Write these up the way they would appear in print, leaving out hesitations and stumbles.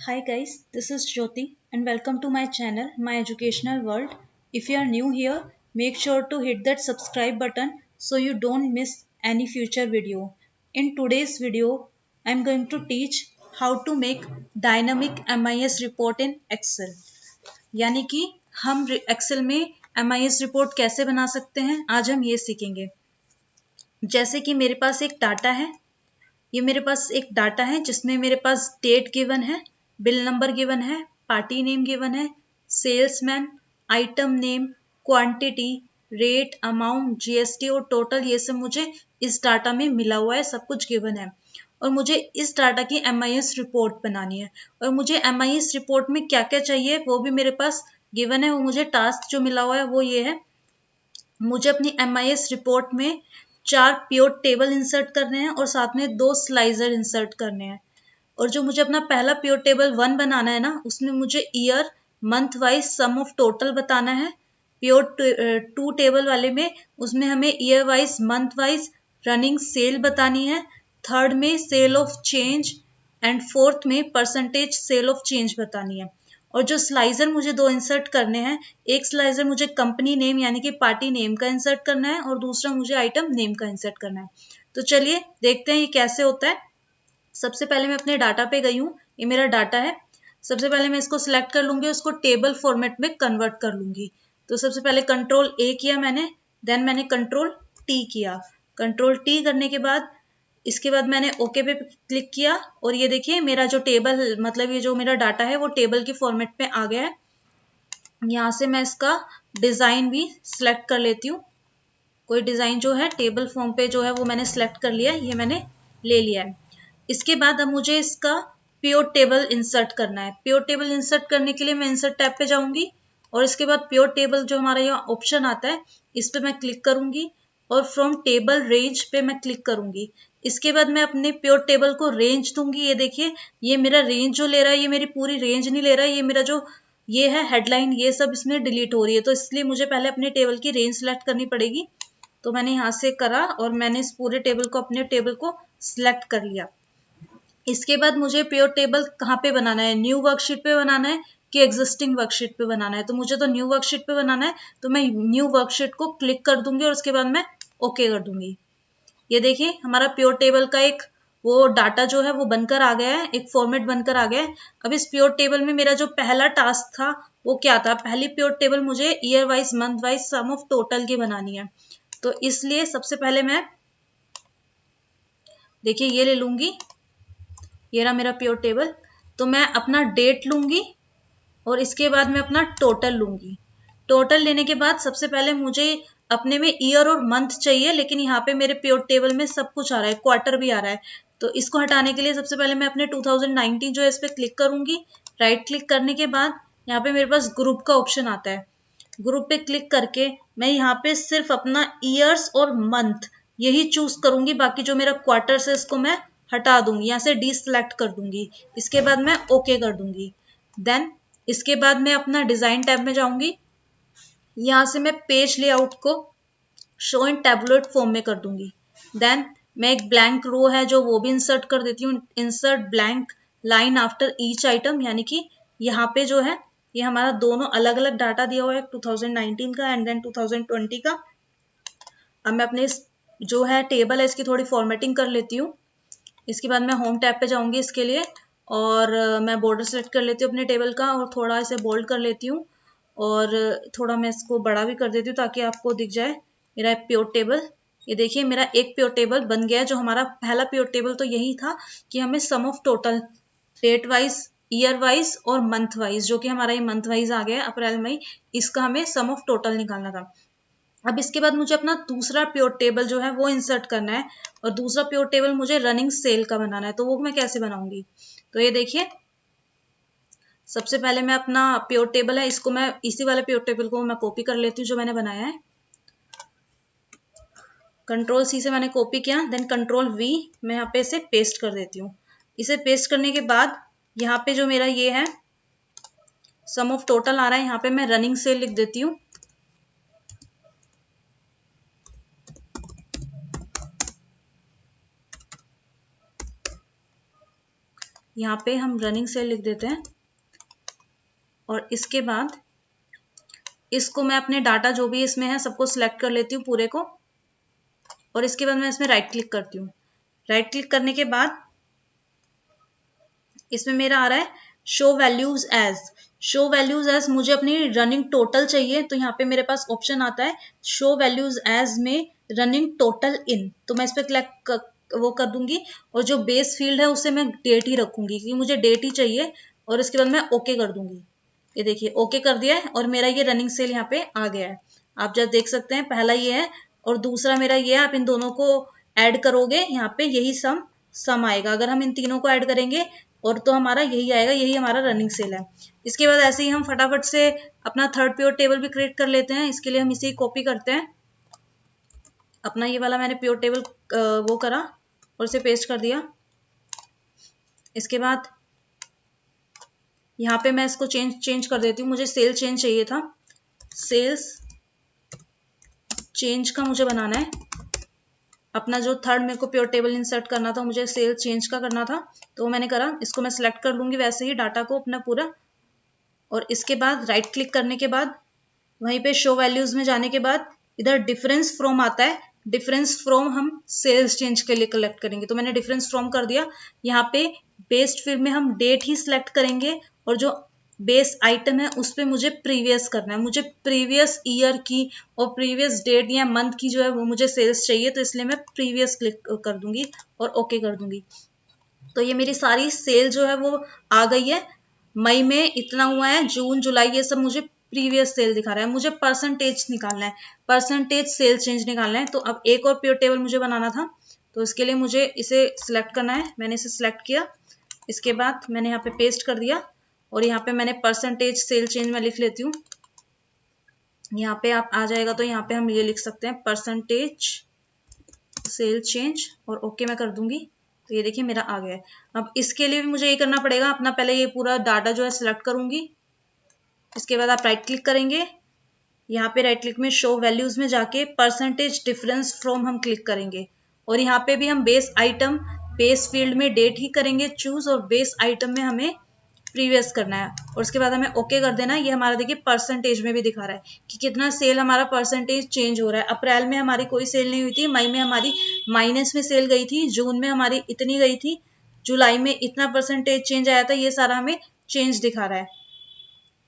Hi guys, this is Jyoti and welcome to my channel, My Educational World. If you are new here, make sure to hit that subscribe button so you don't miss any future video. In today's video, I'm going to teach how to make dynamic MIS report in Excel. यानी कि हम Excel में MIS report कैसे बना सकते हैं, आज हम ये सीखेंगे। जैसे कि मेरे पास एक डाटा है, ये मेरे पास एक डाटा है जिसमें मेरे पास डेट गिवन है, बिल नंबर गिवन है, पार्टी नेम गिवन है, salesman, item name, quantity, rate, amount, GST और टोटल, ये सब मुझे इस डाटा में मिला हुआ है, सब कुछ गिवन है। और मुझे इस डाटा की MIS रिपोर्ट बनानी है और मुझे MIS रिपोर्ट में क्या क्या चाहिए वो भी मेरे पास गिवन है। वो मुझे टास्क जो मिला हुआ है वो ये है, मुझे अपनी MIS रिपोर्ट में 4 प्योर टेबल इंसर्ट करने हैं और साथ में 2 स्लाइजर इंसर्ट करने हैं। और जो मुझे अपना पहला प्योर टेबल 1 बनाना है ना, उसमें मुझे year month wise sum of total बताना है। प्योर 2 टेबल वाले में उसमें हमें year wise month wise running sale बतानी है। थर्ड में sale of change and fourth में परसेंटेज सेल ऑफ चेंज बतानी है। और जो स्लाइजर मुझे 2 इंसर्ट करने हैं, एक स्लाइजर मुझे कंपनी नेम यानी कि पार्टी नेम का इंसर्ट करना है और दूसरा मुझे आइटम नेम का इंसर्ट करना है। तो चलिए देखते हैं ये कैसे होता है। सबसे पहले मैं अपने डाटा पे गई हूँ, ये मेरा डाटा है। सबसे पहले मैं इसको सिलेक्ट कर लूंगी, उसको टेबल फॉर्मेट में कन्वर्ट कर लूंगी। तो सबसे पहले कंट्रोल A किया मैंने, देन मैंने कंट्रोल T किया। कंट्रोल T करने के बाद इसके बाद मैंने ओके पे क्लिक किया और ये देखिए मेरा जो टेबल, मतलब ये जो मेरा डाटा है वो टेबल के फॉर्मेट में आ गया है। यहाँ से मैं इसका डिजाइन भी सिलेक्ट कर लेती हूँ। कोई डिजाइन जो है टेबल फॉर्म पे जो है वो मैंने सिलेक्ट कर लिया है, ये मैंने ले लिया है। इसके बाद अब मुझे इसका प्योर टेबल इंसर्ट करना है। प्योर टेबल इंसर्ट करने के लिए मैं इंसर्ट टैब पे जाऊंगी और इसके बाद प्योर टेबल जो हमारा यहाँ ऑप्शन आता है इस पे मैं क्लिक करूंगी और फ्रॉम टेबल रेंज पे मैं क्लिक करूंगी। इसके बाद मैं अपने प्योर टेबल को रेंज दूंगी। ये देखिए ये मेरा रेंज जो ले रहा है, ये मेरी पूरी रेंज नहीं ले रहा है, ये मेरा जो ये है हेडलाइन, ये सब इसमें डिलीट हो रही है। तो इसलिए मुझे पहले अपने टेबल की रेंज सेलेक्ट करनी पड़ेगी। तो मैंने यहाँ से करा और मैंने इस पूरे टेबल को, अपने टेबल को सिलेक्ट कर लिया। इसके बाद मुझे प्योर टेबल कहाँ पे बनाना है, न्यू वर्कशीट पे बनाना है कि एग्जिस्टिंग वर्कशीट पे बनाना है। तो मुझे तो न्यू वर्कशीट पे बनाना है, तो मैं न्यू वर्कशीट को क्लिक कर दूंगी और उसके बाद मैं ओके कर दूंगी। ये देखिए हमारा प्योर टेबल का एक वो डाटा जो है वो बनकर आ गया है, एक फॉर्मेट बनकर आ गया है। अब इस प्योर टेबल में मेरा जो पहला टास्क था वो क्या था, पहली प्योर टेबल मुझे year wise month wise sum of total की बनानी है। तो इसलिए सबसे पहले मैं देखिए ये ले लूंगी, ये रहा मेरा प्योर टेबल। तो मैं अपना डेट लूंगी और इसके बाद मैं अपना टोटल लूंगी। टोटल लेने के बाद सबसे पहले मुझे अपने में ईयर और मंथ चाहिए, लेकिन यहाँ पे मेरे प्योर टेबल में सब कुछ आ रहा है, क्वार्टर भी आ रहा है। तो इसको हटाने के लिए सबसे पहले मैं अपने 2019 जो है इस पर क्लिक करूंगी। राइट क्लिक करने के बाद यहाँ पे मेरे पास ग्रुप का ऑप्शन आता है। ग्रुप पे क्लिक करके मैं यहाँ पे सिर्फ अपना ईयर्स और मंथ यही चूज करूंगी, बाकी जो मेरा क्वार्टर है इसको मैं हटा दूंगी, यहाँ से डी सिलेक्ट कर दूंगी। इसके बाद मैं ओके कर दूंगी। देन इसके बाद मैं अपना डिजाइन टैब में जाऊंगी, यहाँ से मैं पेज लेआउट को शो इन टैबुलेट फॉर्म में कर दूंगी। देन मैं एक ब्लैंक रो है जो वो भी इंसर्ट कर देती हूँ, insert blank line after each item, यानी कि यहाँ पे जो है ये हमारा दोनों अलग अलग डाटा दिया हुआ है, 2019 का एंड देन 2020 का। अब मैं अपने जो है टेबल है इसकी थोड़ी फॉर्मेटिंग कर लेती हूँ। इसके बाद मैं होम टैब पे जाऊंगी इसके लिए और मैं बॉर्डर सेलेक्ट कर लेती हूँ अपने टेबल का और थोड़ा इसे बोल्ड कर लेती हूँ और थोड़ा मैं इसको बड़ा भी कर देती हूँ ताकि आपको दिख जाए मेरा प्योर टेबल। ये देखिए मेरा एक प्योर टेबल बन गया। जो हमारा पहला प्योर टेबल तो यही था कि हमें sum of total date wise, year wise और मंथ वाइज, जो कि हमारा ये मंथ वाइज आ गया अप्रैल मई, इसका हमें सम ऑफ टोटल निकालना था। अब इसके बाद मुझे अपना दूसरा प्योर टेबल जो है वो इंसर्ट करना है और दूसरा प्योर टेबल मुझे रनिंग सेल का बनाना है। तो वो मैं कैसे बनाऊंगी, तो ये देखिए सबसे पहले मैं अपना प्योर टेबल है इसको मैं इसी वाले प्योर टेबल को मैं कॉपी कर लेती हूँ जो मैंने बनाया है। कंट्रोल C से मैंने कॉपी किया, देन कंट्रोल V मैं यहाँ पे इसे पेस्ट कर देती हूँ। इसे पेस्ट करने के बाद यहाँ पे जो मेरा ये है सम ऑफ टोटल आ रहा है, यहाँ पे मैं रनिंग सेल लिख देती हूँ। यहाँ पे हम रनिंग सेल लिख देते हैं और इसके बाद इसको मैं अपने डाटा जो भी इसमें है सबको सिलेक्ट कर लेती हूँ पूरे को, और इसके बाद मैं इसमें राइट क्लिक करती हूँ। राइट क्लिक करने के बाद इसमें मेरा आ रहा है show values as. Show values as मुझे अपनी रनिंग टोटल चाहिए, तो यहाँ पे मेरे पास ऑप्शन आता है शो वैल्यूज एज में रनिंग टोटल इन, तो मैं इस पर क्लिक वो कर दूंगी और जो बेस फील्ड है उसे मैं डेट ही रखूंगी क्योंकि मुझे डेट ही चाहिए, और इसके बाद मैं ओके कर दूंगी। ये देखिए ओके कर दिया है और मेरा ये रनिंग सेल यहाँ पे आ गया है। आप जब देख सकते हैं पहला ये है और दूसरा मेरा ये है। आप इन दोनों को ऐड करोगे यहाँ पे यही सम आएगा। अगर हम इन तीनों को ऐड करेंगे और तो हमारा यही आएगा, यही हमारा रनिंग सेल है। इसके बाद ऐसे ही हम फटाफट से अपना थर्ड प्योर टेबल भी क्रिएट कर लेते हैं। इसके लिए हम इसे कॉपी करते हैं। अपना ये वाला मैंने प्योर टेबल वो करा और इसे पेस्ट कर दिया। इसके बाद यहाँ पे मैं इसको चेंज कर देती हूँ। मुझे सेल चेंज चाहिए था, सेल्स चेंज का मुझे बनाना है। अपना जो थर्ड मेरे को प्योर टेबल इंसर्ट करना था, मुझे सेल चेंज का करना था, तो मैंने करा। इसको मैं सिलेक्ट कर लूंगी वैसे ही डाटा को अपना पूरा, और इसके बाद राइट क्लिक करने के बाद वहीं पे शो वैल्यूज में जाने के बाद इधर डिफरेंस फ्रॉम आता है। डिफरेंस फ्रॉम हम सेल्स चेंज के लिए कलेक्ट करेंगे, तो मैंने डिफरेंस फ्रॉम कर दिया। यहाँ पे बेस्ड फील्ड में हम डेट ही सिलेक्ट करेंगे और जो बेस आइटम है उस पर मुझे प्रीवियस करना है। मुझे प्रीवियस ईयर की और प्रीवियस डेट या मंथ की जो है वो मुझे सेल्स चाहिए, तो इसलिए मैं प्रीवियस क्लिक कर दूंगी और ओके कर दूंगी। तो ये मेरी सारी सेल जो है वो आ गई है। मई में इतना हुआ है, जून जुलाई ये सब मुझे प्रीवियस सेल दिखा रहा है। मुझे परसेंटेज निकालना है, परसेंटेज सेल चेंज निकालना है। तो अब एक और प्योर टेबल मुझे बनाना था, तो इसके लिए मुझे इसे सिलेक्ट करना है। मैंने इसे सिलेक्ट किया, इसके बाद मैंने यहाँ पे पेस्ट कर दिया और यहाँ पे मैंने परसेंटेज सेल चेंज में लिख लेती हूँ। यहाँ पे आप आ जाएगा तो यहाँ पे हम ये लिख सकते हैं परसेंटेज सेल चेंज, और ओके मैं कर दूंगी। तो ये देखिए मेरा आ गया है। अब इसके लिए भी मुझे ये करना पड़ेगा, अपना पहले ये पूरा डाटा जो है सिलेक्ट करूंगी। इसके बाद आप राइट क्लिक करेंगे, यहाँ पे राइट क्लिक में शो वैल्यूज में जाके परसेंटेज डिफरेंस फ्रॉम हम क्लिक करेंगे, और यहाँ पे भी हम बेस आइटम बेस फील्ड में डेट ही करेंगे चूज, और बेस आइटम में हमें प्रीवियस करना है, और उसके बाद हमें ओके कर देना है। ये हमारा देखिए परसेंटेज में भी दिखा रहा है कि कितना सेल हमारा परसेंटेज चेंज हो रहा है। अप्रैल में हमारी कोई सेल नहीं हुई थी, मई में हमारी माइनस में सेल गई थी, जून में हमारी इतनी गई थी, जुलाई में इतना परसेंटेज चेंज आया था। ये सारा हमें चेंज दिखा रहा है।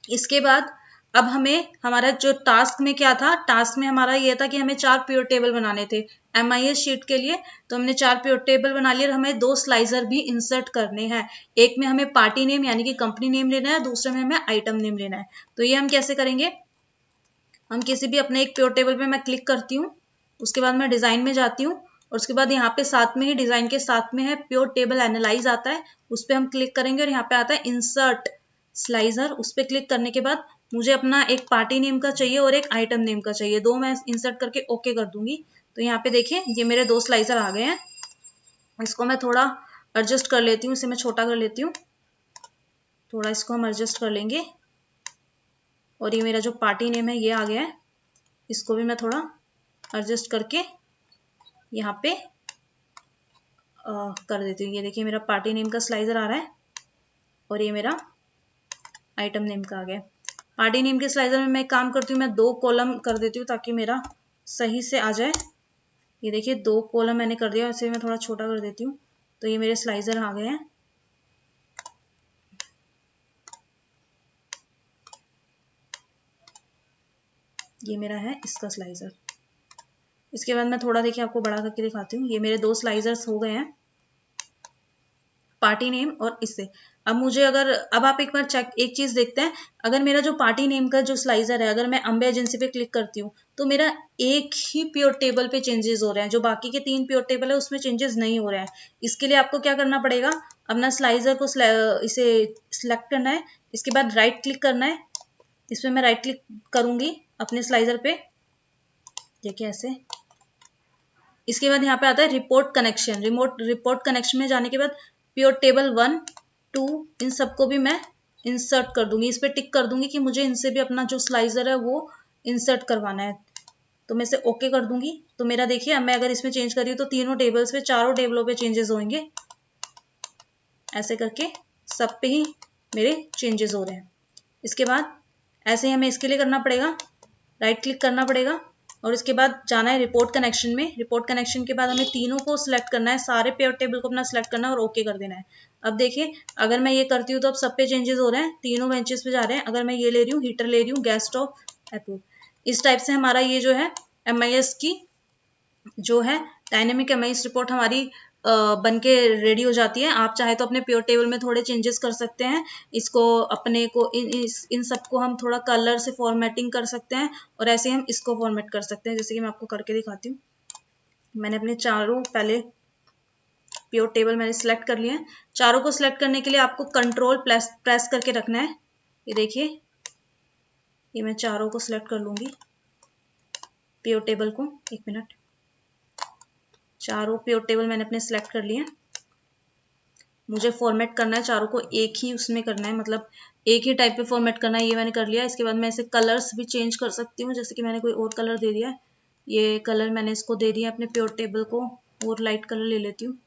इसके बाद अब हमें हमारा जो टास्क में क्या था, टास्क में हमारा ये था कि हमें 4 प्योर टेबल बनाने थे MIS शीट के लिए। तो हमने 4 प्योर टेबल बना लिए और हमें 2 स्लाइजर भी इंसर्ट करने हैं। एक में हमें पार्टी नेम यानी कि कंपनी नेम लेना है, दूसरे में हमें आइटम नेम लेना है। तो ये हम कैसे करेंगे, हम किसी भी अपने एक प्योर टेबल पे मैं क्लिक करती हूँ, उसके बाद मैं डिजाइन में जाती हूँ, और उसके बाद यहाँ पे साथ में ही डिजाइन के साथ में है प्योर टेबल एनालाइज आता है, उस पर हम क्लिक करेंगे और यहाँ पे आता है इंसर्ट स्लाइजर। उस पर क्लिक करने के बाद मुझे अपना एक पार्टी नेम का चाहिए और एक आइटम नेम का चाहिए, 2 मैं इंसर्ट करके ओके कर दूंगी। तो यहाँ पे देखिए ये मेरे 2 स्लाइजर आ गए हैं। इसको मैं थोड़ा एडजस्ट कर लेती हूँ, इसे मैं छोटा कर लेती हूँ, थोड़ा इसको हम एडजस्ट कर लेंगे। और ये मेरा जो पार्टी नेम है ये आ गया है, इसको भी मैं थोड़ा एडजस्ट करके यहाँ पे कर देती हूँ। ये देखिए मेरा पार्टी नेम का स्लाइजर आ रहा है और ये मेरा आइटम नेम का आ गया। पार्टी नेम के स्लाइजर में मैं एक काम करती हूँ, मैं 2 कॉलम कर देती हूँ ताकि मेरा सही से आ जाए। ये देखिए 2 कॉलम मैंने कर दिया, इसे मैं थोड़ा छोटा कर देती हूँ। तो ये मेरे स्लाइजर आ गए हैं। ये मेरा है इसका स्लाइजर। इसके बाद मैं थोड़ा देखिए आपको बड़ा करके दिखाती हूँ। ये मेरे 2 स्लाइजर्स हो गए हैं, पार्टी नेम और इससे। अब मुझे अब आप एक बार एक चीज देखते हैं, अगर मेरा जो पार्टी नेम का जो स्लाइजर है, अगर मैं अम्बे एजेंसी पे क्लिक करती हूँ तो मेरा एक ही प्योर टेबल पे चेंजेस हो रहे हैं, जो बाकी के 3 प्योर टेबल है उसमें चेंजेस नहीं हो रहे हैं। इसके लिए आपको क्या करना पड़ेगा, अपना स्लाइजर को इसे सिलेक्ट करना है, इसके बाद राइट क्लिक करना है। इसमें मैं राइट क्लिक करूंगी अपने स्लाइजर पे, देखिए ऐसे। इसके बाद यहाँ पे आता है रिपोर्ट कनेक्शन। रिपोर्ट कनेक्शन में जाने के बाद प्योर टेबल 1, 2 इन सबको भी मैं इंसर्ट कर दूंगी। इस पे टिक कर दूंगी कि मुझे इनसे भी अपना जो स्लाइजर है वो इंसर्ट करवाना है। तो मैं इसे ओके कर दूंगी। तो मेरा देखिए अब मैं अगर इसमें चेंज कर रही हूँ तो तीनों टेबल्स पे, चारों टेबलों पे चेंजेस होंगे। ऐसे करके सब पे ही मेरे चेंजेस हो रहे हैं। इसके बाद ऐसे ही हमें इसके लिए करना पड़ेगा, राइट क्लिक करना पड़ेगा और इसके बाद जाना है रिपोर्ट कनेक्शन में। रिपोर्ट कनेक्शन के बाद हमें तीनों को सिलेक्ट करना है, सारे पेयर टेबल को अपना सिलेक्ट करना है और ओके कर देना है। अब देखिए अगर मैं ये करती हूँ तो अब सब पे चेंजेस हो रहे हैं, तीनों बेंचेस पे जा रहे हैं। अगर मैं ये ले रही हूँ, हीटर ले रही हूँ, गैस स्टोव, अप्रूव, इस टाइप से हमारा ये जो है MIS की जो है डायनेमिक MIS रिपोर्ट हमारी बन के रेडी हो जाती है। आप चाहे तो अपने प्योर टेबल में थोड़े चेंजेस कर सकते हैं, इसको अपने को इन सबको हम थोड़ा कलर से फॉर्मेटिंग कर सकते हैं और ऐसे हम इसको फॉर्मेट कर सकते हैं, जैसे कि मैं आपको करके दिखाती हूँ। मैंने अपने चारों पहले प्योर टेबल मैंने सिलेक्ट कर लिए हैं। चारों को सिलेक्ट करने के लिए आपको कंट्रोल प्रेस करके रखना है। ये देखिए, ये मैं चारों को सिलेक्ट कर लूंगी प्योर टेबल को। एक मिनट, चारों प्योर टेबल मैंने अपने सिलेक्ट कर लिए। मुझे फॉर्मेट करना है चारों को एक ही उसमें करना है, मतलब एक ही टाइप पे फॉर्मेट करना है, ये मैंने कर लिया। इसके बाद मैं इसे कलर्स भी चेंज कर सकती हूँ, जैसे कि मैंने कोई और कलर दे दिया है। ये कलर मैंने इसको दे दिया अपने प्योर टेबल को, और लाइट कलर ले लेती हूँ।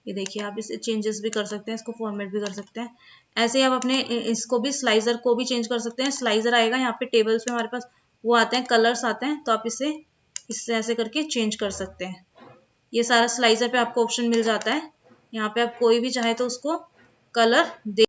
ये देखिए, आप इसे चेंजेस भी कर सकते हैं, इसको फॉर्मेट भी कर सकते हैं। ऐसे ही आप अपने इसको भी, स्लाइजर को भी चेंज कर सकते हैं। स्लाइजर आएगा यहाँ पे टेबल्स में, हमारे पास वो आते हैं, कलर्स आते हैं, तो आप इससे ऐसे करके चेंज कर सकते हैं। ये सारा स्लाइजर पे आपको ऑप्शन मिल जाता है। यहाँ पे आप कोई भी चाहे तो उसको कलर दे